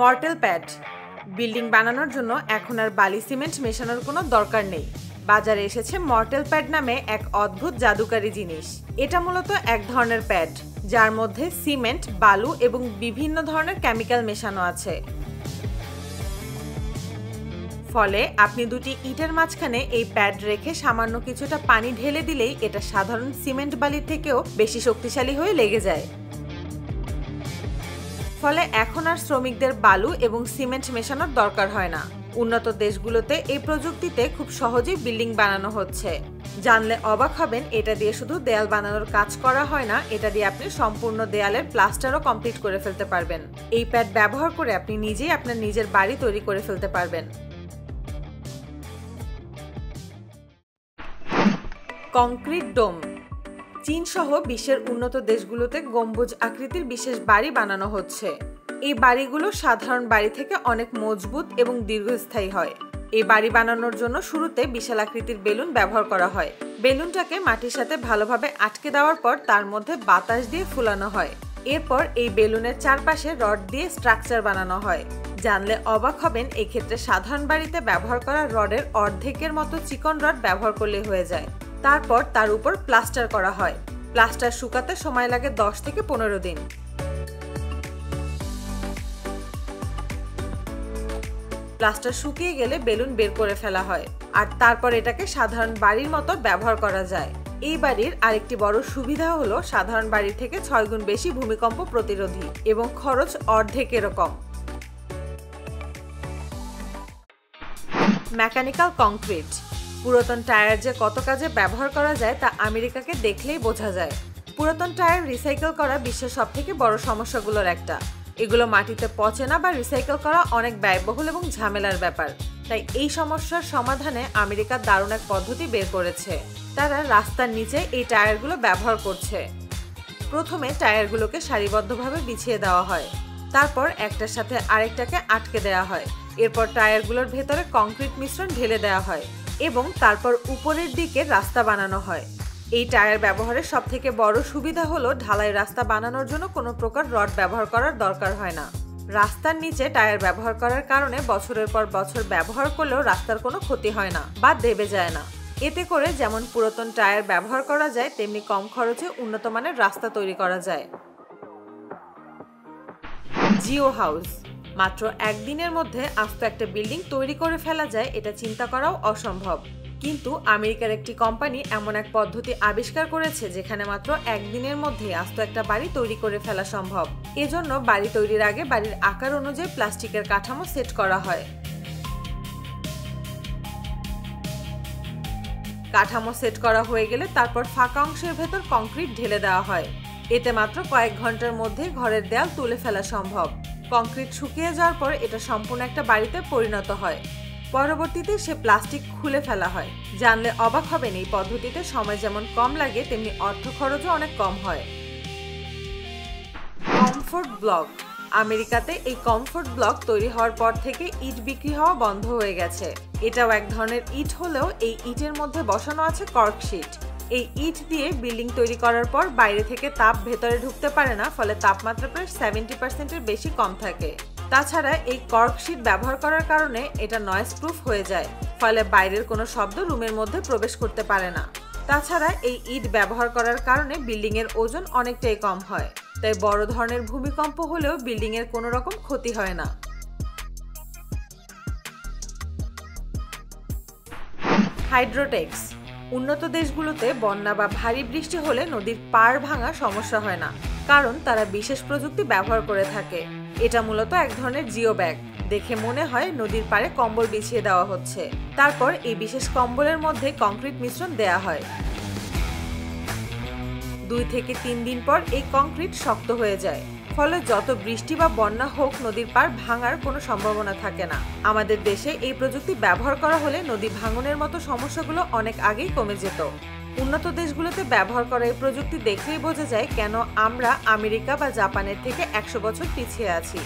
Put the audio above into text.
Mortal pad. Building বানানোর জন্য এখন আর বালি সিমেন্ট মেশানোর কোনো দরকার নেই। বাজারে এসেছে মর্টেল প্যাড নামে এক অদ্ভুত জাদুকারী জিনিস। এটা মূলত এক ধরনের প্যাড যার মধ্যে সিমেন্ট, বালু এবং বিভিন্ন ধরনের কেমিক্যাল মেশানো আছে। ফলে আপনি দুটি ইটের মাঝখানে এই প্যাড রেখে সামান্য কিছুটা পানি ঢেলে দিলেই এটা সাধারণ সিমেন্ট বালির থেকেও বেশি শক্তিশালী হয়ে লেগে যায়। ফলে এখন আর শ্রমিকদের বালু এবং সিমেন্ট মেশানোর দরকার হয় না। উন্নত দেশগুলোতে এই প্রযুক্তিতে খুব সহজেই বিল্ডিং বানানো হচ্ছে। জানলে অবাক হবেন, এটা দিয়ে শুধু দেয়াল বানানোর কাজ করা হয় না, এটা দিয়ে আপনি সম্পূর্ণ দেয়ালের প্লাস্টারও কমপ্লিট করে ফেলতে পারবেন। এই প্যাড ব্যবহার করে আপনি নিজেই আপনার নিজের বাড়ি তৈরি করে ফেলতে পারবেন। কংক্রিট ডোম। চীন সহ বিশ্বের উন্নত দেশগুলোতে গম্বুজ আকৃতির বিশেষ বাড়ি বানানো হচ্ছে। এই বাড়িগুলো সাধারণ বাড়ি থেকে অনেক মজবুত এবং দীর্ঘস্থায়ী হয়। এই বাড়ি বানানোর জন্য শুরুতে বিশাল আকৃতির বেলুন ব্যবহার করা হয়। বেলুনটাকে মাটির সাথে ভালোভাবে আটকে দেওয়ার পর তার মধ্যে বাতাস দিয়ে ফুলানো হয়। এরপর এই বেলুনের চারপাশে রড দিয়ে স্ট্রাকচার বানানো হয়। জানলে অবাক হবেন, এই ক্ষেত্রে সাধারণ বাড়িতে ব্যবহার করা রডের অর্ধেকের মতো চিকন রড ব্যবহার করলে হয়ে যায়। তারপর তার উপর প্লাস্টার করা হয়। প্লাস্টার শুকাতে সময় লাগে 10 থেকে 15 দিন। প্লাস্টার শুকিয়ে গেলে বেলুন বের করে ফেলা হয় আর তারপর এটাকে সাধারণ বাড়ির মতো ব্যবহার করা যায়। এই বাড়ির আরেকটি বড় সুবিধা হলো সাধারণ বাড়ির থেকে 6 গুণ বেশি ভূমিকম্প প্রতিরোধী এবং খরচ অর্ধেকেরও কম। Mechanical concrete. পুরাতন টায়ার যে কত কাজে ব্যবহার করা যায় তা আমেরিকাকে দেখলেই বোঝা যায়। পুরাতন টায়ার রিসাইকেল করা বিশ্বের সবথেকে বড় সমস্যাগুলোর একটা। এগুলো মাটিতে পচে না বা রিসাইকেল করা অনেক ব্যয়বহুল এবং ঝামেলার ব্যাপার। তাই এই সমস্যার সমাধানে আমেরিকা দারুণ এক পদ্ধতি বের করেছে। তারা রাস্তার নিচে এই টায়ারগুলো ব্যবহার করছে। প্রথমে টায়ারগুলোকে সারিবদ্ধভাবে বিছিয়ে দেওয়া হয়, তারপর একটার সাথে আরেকটাকে আটকে দেওয়া হয়। এরপর টায়ারগুলোর ভেতরে কংক্রিট মিশ্রণ ঢেলে দেওয়া হয় এবং তারপর উপরের দিকে রাস্তা বানানো হয়। এই টায়ার ব্যবহারের সবথেকে বড় সুবিধা হলো ঢালাই রাস্তা বানানোর জন্য কোনো প্রকার রড ব্যবহার করার দরকার হয় না। রাস্তার নিচে টায়ার ব্যবহার করার কারণে বছরের পর বছর ব্যবহার করলেও রাস্তার কোনো ক্ষতি হয় না বা দেবে যায় না। এতে করে যেমন পুরাতন টায়ার ব্যবহার করা যায়, তেমনি কম খরচে উন্নত মানের রাস্তা তৈরি করা যায়। জিও হাউস। মাত্র একদিনের মধ্যে আস্ত একটা বিল্ডিং তৈরি করে ফেলা যায়, এটা চিন্তা করাও অসম্ভব। কিন্তু আমেরিকার একটি কোম্পানি এমন এক পদ্ধতি আবিষ্কার করেছে যেখানে মাত্র একদিনের মধ্যে আস্ত একটা বাড়ি তৈরি করে ফেলা সম্ভব। এজন্য বাড়ি তৈরির আগে বাড়ির আকার অনুযায়ী প্লাস্টিকের কাঠামো সেট করা হয়। কাঠামো সেট করা হয়ে গেলে তারপর ফাঁকা অংশের ভেতর কংক্রিট ঢেলে দেওয়া হয়। এতে মাত্র কয়েক ঘন্টার মধ্যে ঘরের দেয়াল তুলে ফেলা সম্ভব। কংক্রিট শুকিয়ে যাওয়ার পর এটা সম্পূর্ণ একটা বাড়িতে পরিণত হয়। পরবর্তীতে সে প্লাস্টিক খুলে ফেলা হয়। জানলে অবাক হবেন, এই পদ্ধতিতে সময় যেমন কম লাগে তেমনি অর্থ খরচও অনেক কম হয়। Comfort block. আমেরিকাতে এই কমফোর্ট ব্লক তৈরি হওয়ার পর থেকে ইট বিক্রি হওয়া বন্ধ হয়ে গেছে। এটাও এক ধরনের ইট হলেও এই ইটের মধ্যে বসানো আছে কর্কশিট। এই ইট দিয়ে বিল্ডিং তৈরি করার পর বাইরে থেকে তাপ ভেতরে ঢুকতে পারে না, ফলে তাপমাত্রা প্রায় 70%-এর বেশি কম থাকে। তাছাড়া এই কর্কশিট ব্যবহার করার কারণে এটা নয়েজ প্রুফ হয়ে যায়, ফলে বাইরের কোনো শব্দ রুমের মধ্যে প্রবেশ করতে পারে না। তাছাড়া এই ইট ব্যবহার করার কারণে বিল্ডিং এর ওজন অনেকটাই কম হয়, তাই বড় ধরনের ভূমিকম্প হলেও বিল্ডিং এর কোনো রকম ক্ষতি হয় না। হাইড্রোটেক্স। উন্নত দেশগুলোতে বন্যা বা ভারী বৃষ্টি হলে নদীর পাড় ভাঙা সমস্যা হয় না, কারণ তারা বিশেষ প্রযুক্তি ব্যবহার করে থাকে। এটা মূলত এক ধরনের জিও ব্যাগ। দেখে মনে হয় নদীর পাড়ে কম্বল বিছিয়ে দেওয়া হচ্ছে। তারপর এই বিশেষ কম্বলের মধ্যে কংক্রিট মিশ্রণ দেয়া হয়। 2 থেকে 3 দিন পর এই কংক্রিট শক্ত হয়ে যায়, ফলে যত বৃষ্টি বা বন্যা হোক নদীর পাড় ভাঙার কোনো সম্ভাবনা থাকে না। আমাদের দেশে এই প্রযুক্তি ব্যবহার করা হলে নদী ভাঙনের মতো সমস্যাগুলো অনেক আগেই কমে যেত। উন্নত দেশগুলোতে ব্যবহার করা এই প্রযুক্তি দেখলেই বোঝা যায় কেন আমরা আমেরিকা বা জাপানের থেকে 100 বছর পিছিয়ে আছি।